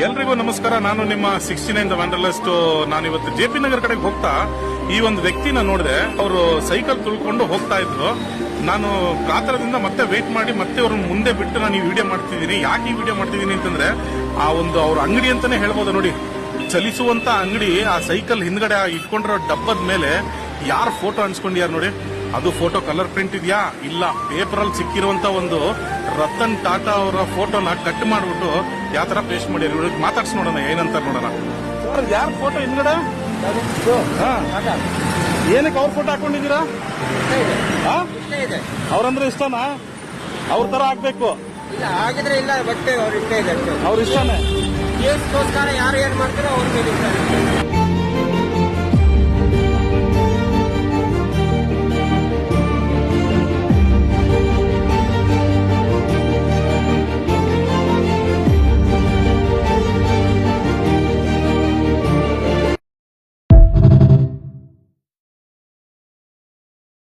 ಎಲ್ರಿಗೂ ನಮಸ್ಕಾರ. ನಾನು ನಿಮ್ಮ 69 ದ ವ್ಯಾಂಡರ್ಲಿಸ್ಟ್. ನಾನಿವತ್ತು JP ನಗರ್ ಕಡೆಗೆ ಹೋಗ್ತಾ ಈ ಒಂದು ವ್ಯಕ್ತಿನ ನೋಡಿದೆ. ಅವರು ಸೈಕಲ್ ತುಳ್ಕೊಂಡು ಹೋಗ್ತಾ ಇದ್ರು. ನಾನು ಕಾತರದಿಂದ ಮತ್ತೆ ವೇಟ್ ಮಾಡಿ ಮತ್ತೆ ಅವ್ರನ್ನ ಮುಂದೆ ಬಿಟ್ಟು ನಾನು ಈ ವಿಡಿಯೋ ಮಾಡ್ತಿದ್ದೀನಿ. ಯಾಕೆ ಈ ವಿಡಿಯೋ ಮಾಡ್ತಿದ್ದೀನಿ ಅಂತಂದ್ರೆ ಆ ಒಂದು ಅವ್ರ ಅಂಗಡಿ ಅಂತಾನೆ ಹೇಳ್ಬೋದು ನೋಡಿ. ಚಲಿಸುವಂತ ಅಂಗಡಿ, ಆ ಸೈಕಲ್ ಹಿಂದ್ಗಡೆ ಇಟ್ಕೊಂಡಿರೋ ಡಬ್ಬದ ಮೇಲೆ ಯಾರ ಫೋಟೋ ಅನ್ಸ್ಕೊಂಡಿಯಾರ ನೋಡಿ. ಅದು ಫೋಟೋ ಕಲರ್ ಪ್ರಿಂಟ್ ಇದೆಯಾ ಇಲ್ಲ, ಪೇಪರ್ ಅಲ್ಲಿ ಸಿಕ್ಕಿರುವಂತ ಒಂದು ರತನ್ ಟಾಟಾ ಅವರ ಫೋಟೋನ ಕಟ್ ಮಾಡ್ಬಿಟ್ಟು ಯಾವ ತರ ಪೇಸ್ಟ್ ಮಾಡಿ ಮಾತಾಡ್ಸಿ ನೋಡೋಣ ಏನಂತ ನೋಡೋಣ. ಯಾರ ಫೋಟೋ ಹಿಂದ್ಗಡೆ? ಏನಕ್ಕೆ ಅವ್ರ ಫೋಟೋ ಹಾಕೊಂಡಿದ್ದೀರಾ? ಅವ್ರಂದ್ರೆ ಇಷ್ಟನಾ? ಅವ್ರ ತರ ಆಗ್ಬೇಕು ಆಗಿದ್ರೆ ಇಲ್ಲ, ಬಟ್ ಅವ್ರ ಇಷ್ಟ ಇದೆ. ಅವ್ರ ಇಷ್ಟನೇ. ಕೇಸ್ಗೋಸ್ಕರ ಯಾರು ಏನ್ ಮಾಡ್ತಾರೋ ಅವ್ರ ಮೇಲೆ